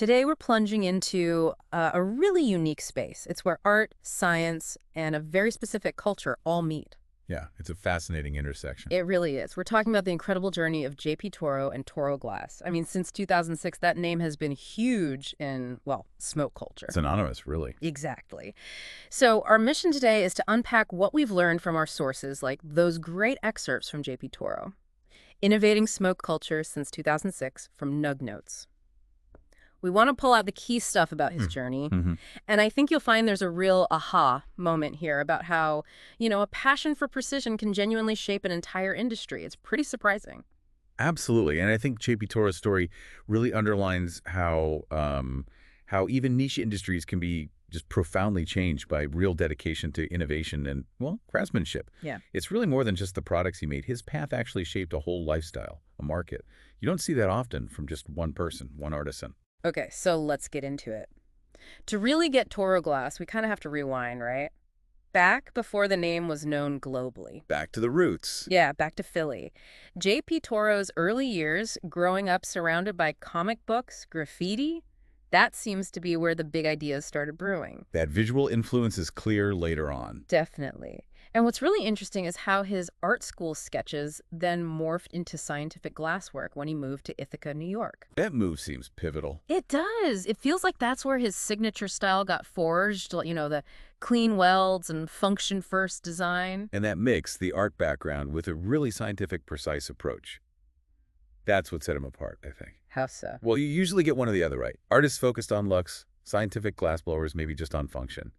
Today we're plunging into a really unique space. It's where art, science, and a very specific culture all meet. Yeah, it's a fascinating intersection. It really is. We're talking about the incredible journey of JP Toro and Toro Glass. I mean, since 2006, that name has been huge in, well, smoke culture. Synonymous, really. Exactly. So our mission today is to unpack what we've learned from our sources, like those great excerpts from JP Toro. Innovating Smoke Culture Since 2006 from Nug Notes. We want to pull out the key stuff about his journey. Mm-hmm. And I think you'll find there's a real aha moment here about how, a passion for precision can genuinely shape an entire industry. It's pretty surprising. Absolutely, and I think JP Toro's story really underlines how even niche industries can be just profoundly changed by real dedication to innovation and, well, craftsmanship. Yeah. It's really more than just the products he made. His path actually shaped a whole lifestyle, a market. You don't see that often from just one person, one artisan. Okay, so let's get into it. To really get Toro Glass, we kind of have to rewind, right? Back before the name was known globally. Back to the roots. Yeah, back to Philly. J.P. Toro's early years, growing up surrounded by comic books, graffiti, that seems to be where the big ideas started brewing. That visual influence is clear later on. Definitely. And what's really interesting is how his art school sketches then morphed into scientific glasswork when he moved to Ithaca, New York. That move seems pivotal. It does. It feels like that's where his signature style got forged, the clean welds and function-first design. And that mix, the art background, with a really scientific, precise approach. That's what set him apart, I think. How so? Well, you usually get one or the other right. Artists focused on looks, scientific glassblowers maybe just on function.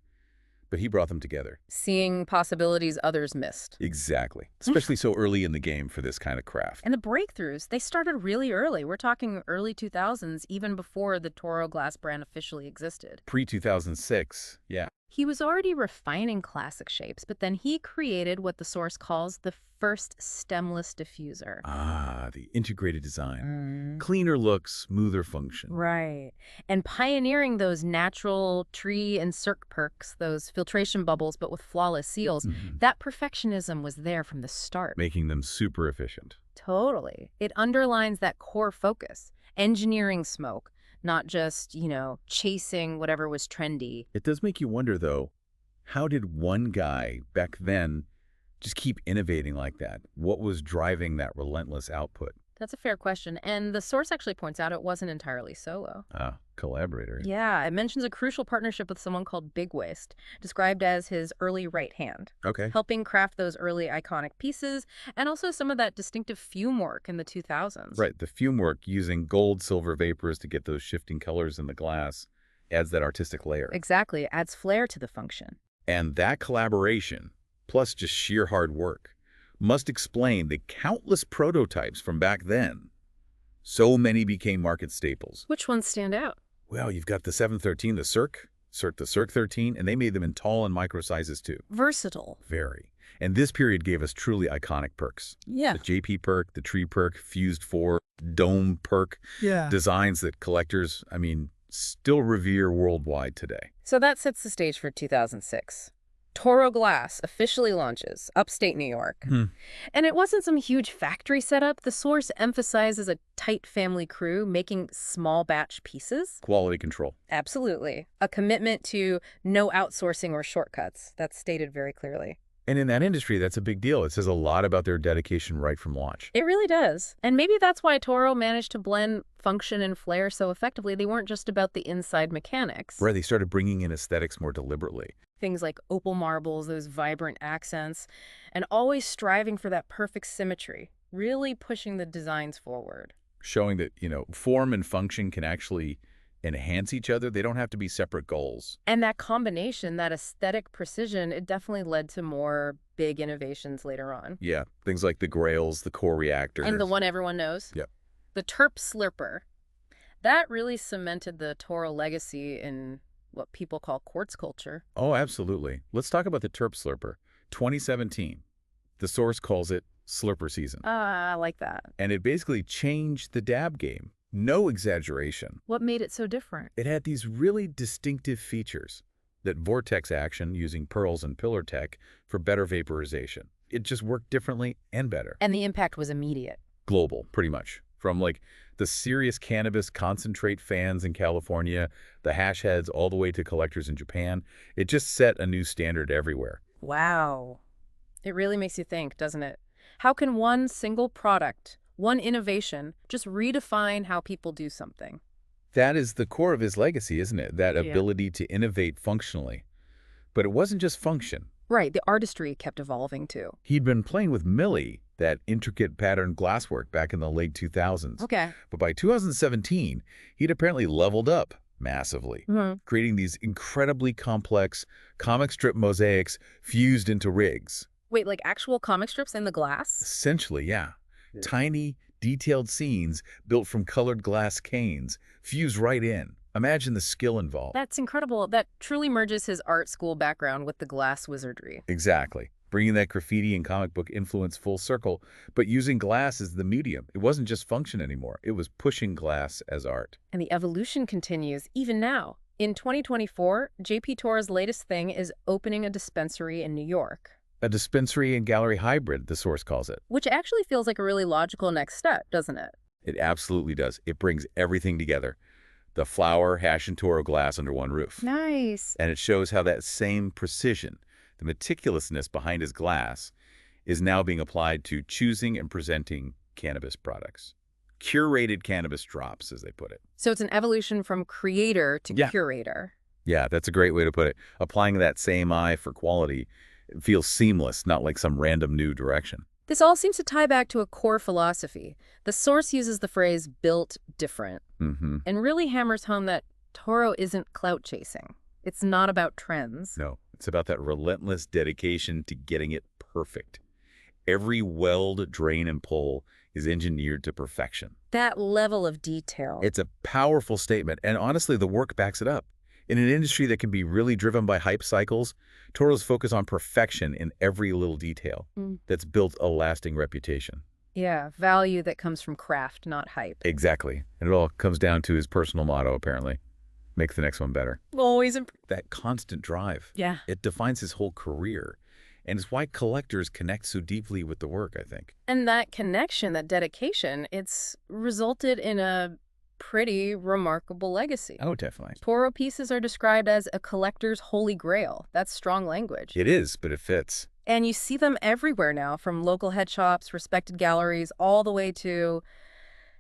But he brought them together. Seeing possibilities others missed. Exactly. Especially so early in the game for this kind of craft. And the breakthroughs, they started really early. We're talking early 2000s, even before the Toro Glass brand officially existed. Pre-2006, yeah. He was already refining classic shapes, but then he created what the source calls the first stemless diffuser. Ah, the integrated design. Cleaner look, smoother function. Right. And pioneering those natural tree and circ percs, those filtration bubbles, but with flawless seals, that perfectionism was there from the start. Making them super efficient. Totally. It underlines that core focus, engineering smoke, not just, chasing whatever was trendy. It does make you wonder, though, how did one guy back then just keep innovating like that? What was driving that relentless output? That's a fair question. And the source actually points out it wasn't entirely solo. Collaborator. Yeah, it mentions a crucial partnership with someone called BigWaste, described as his early right hand, Okay. helping craft those early iconic pieces and also some of that distinctive fume work in the 2000s. Right, the fume work using gold, silver vapors to get those shifting colors in the glass adds that artistic layer. Exactly. It adds flair to the function. And that collaboration, plus just sheer hard work, must explain the countless prototypes from back then. So many became market staples. Which ones stand out? Well, you've got the 713, the Circ, the Circ 13, and they made them in tall and micro sizes too. Versatile. Very. And this period gave us truly iconic percs. Yeah. The JP perc, the tree perc, fused 4, dome perc, designs that collectors, still revere worldwide today. So that sets the stage for 2006. Toro Glass officially launches, upstate New York. And it wasn't some huge factory setup. The source emphasizes a tight family crew making small batch pieces. Quality control. Absolutely. A commitment to no outsourcing or shortcuts. That's stated very clearly. And in that industry, that's a big deal. It says a lot about their dedication right from launch. It really does. And maybe that's why Toro managed to blend function and flair so effectively. They weren't just about the inside mechanics. Right, they started bringing in aesthetics more deliberately. Things like opal marbles, those vibrant accents, and always striving for that perfect symmetry, really pushing the designs forward. Showing that, form and function can actually enhance each other. They don't have to be separate goals. And that combination, that aesthetic precision, it definitely led to more big innovations later on. Yeah, things like the grails, the core reactors. And the one everyone knows? Yep. The Toro Slurper. That really cemented the Toro legacy in what people call quartz culture. Oh, absolutely. Let's talk about the Toro Slurper. 2017. The source calls it Slurper season. I like that. And it basically changed the dab game. No exaggeration. What made it so different? It had these really distinctive features. That vortex action using pearls and pillar tech for better vaporization. It just worked differently and better. And the impact was immediate. Global, pretty much. From like the serious cannabis concentrate fans in California, the hash heads, all the way to collectors in Japan. It just set a new standard everywhere. Wow. It really makes you think, doesn't it? How can one single product, one innovation, just redefine how people do something? That is the core of his legacy, isn't it? That Yeah. ability to innovate functionally. But it wasn't just function. Right, the artistry kept evolving too. He'd been playing with mille, that intricate patterned glasswork, back in the late 2000s. Okay. But by 2017, he'd apparently leveled up massively, Hmm. creating these incredibly complex comic strip mosaics fused into rigs. Wait, like actual comic strips in the glass? Essentially, yeah. Yeah. Tiny, detailed scenes built from colored glass canes, fused right in. Imagine the skill involved. That's incredible. That truly merges his art school background with the glass wizardry. Exactly. Bringing that graffiti and comic book influence full circle, but using glass as the medium. It wasn't just function anymore. It was pushing glass as art. And the evolution continues even now. In 2024, JP Toro's latest thing is opening a dispensary in New York, A dispensary and gallery hybrid, the source calls it. which actually feels like a really logical next step, doesn't it? It absolutely does. It brings everything together. The flower, hash, and Toro glass under one roof. Nice. And it shows how that same precision, the meticulousness behind his glass, is now being applied to choosing and presenting cannabis products. Curated cannabis drops, as they put it. So it's an evolution from creator to Yeah. curator. Yeah, that's a great way to put it. Applying that same eye for quality feels seamless, not like some random new direction. This all seems to tie back to a core philosophy. The source uses the phrase built different Mm-hmm. and really hammers home that Toro isn't clout chasing. It's not about trends. No, it's about that relentless dedication to getting it perfect. Every weld, drain, and pull is engineered to perfection. That level of detail. It's a powerful statement, and honestly, the work backs it up. In an industry that can be really driven by hype cycles, Toro's focus on perfection in every little detail Mm. that's built a lasting reputation. Yeah, value that comes from craft, not hype. Exactly. And it all comes down to his personal motto, apparently. Make the next one better. Always. That constant drive. Yeah. It defines his whole career. And it's why collectors connect so deeply with the work, I think. And that connection, that dedication, it's resulted in a pretty remarkable legacy. Oh, definitely. Toro pieces are described as a collector's holy grail. That's strong language. It is, but it fits. And you see them everywhere now, from local head shops, respected galleries, all the way to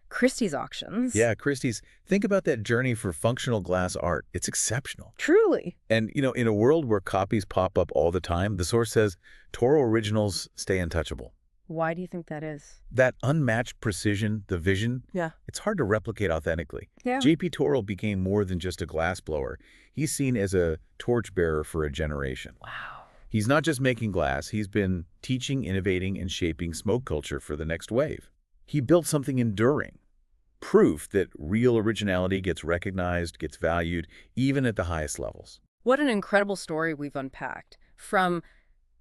Christie's auctions. Yeah, Christie's, think about that journey for functional glass art. It's exceptional. Truly. And, in a world where copies pop up all the time, the source says Toro originals stay untouchable. Why do you think that is? That unmatched precision, the vision, Yeah. it's hard to replicate authentically. Yeah. JP Toro became more than just a glass blower. He's seen as a torchbearer for a generation. Wow. He's not just making glass, he's been teaching, innovating, and shaping smoke culture for the next wave. He built something enduring. Proof that real originality gets recognized, gets valued, even at the highest levels. What an incredible story we've unpacked. From,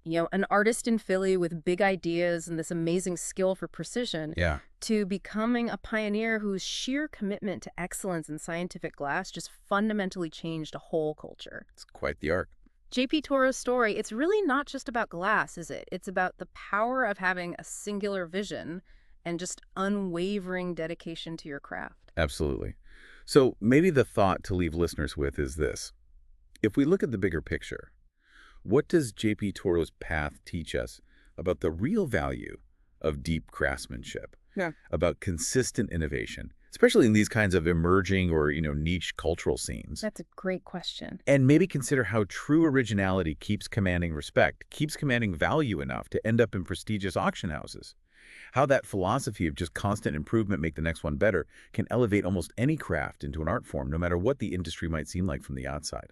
an artist in Philly with big ideas and this amazing skill for precision, Yeah. to becoming a pioneer whose sheer commitment to excellence in scientific glass just fundamentally changed a whole culture. It's quite the arc. JP Toro's story, it's really not just about glass, is it? It's about the power of having a singular vision and just unwavering dedication to your craft. Absolutely. So maybe the thought to leave listeners with is this. If we look at the bigger picture, what does JP Toro's path teach us about the real value of deep craftsmanship? Yeah. About consistent innovation, especially in these kinds of emerging or, niche cultural scenes? That's a great question. And maybe consider how true originality keeps commanding respect, keeps commanding value enough to end up in prestigious auction houses. How that philosophy of just constant improvement, make the next one better, can elevate almost any craft into an art form, no matter what the industry might seem like from the outside.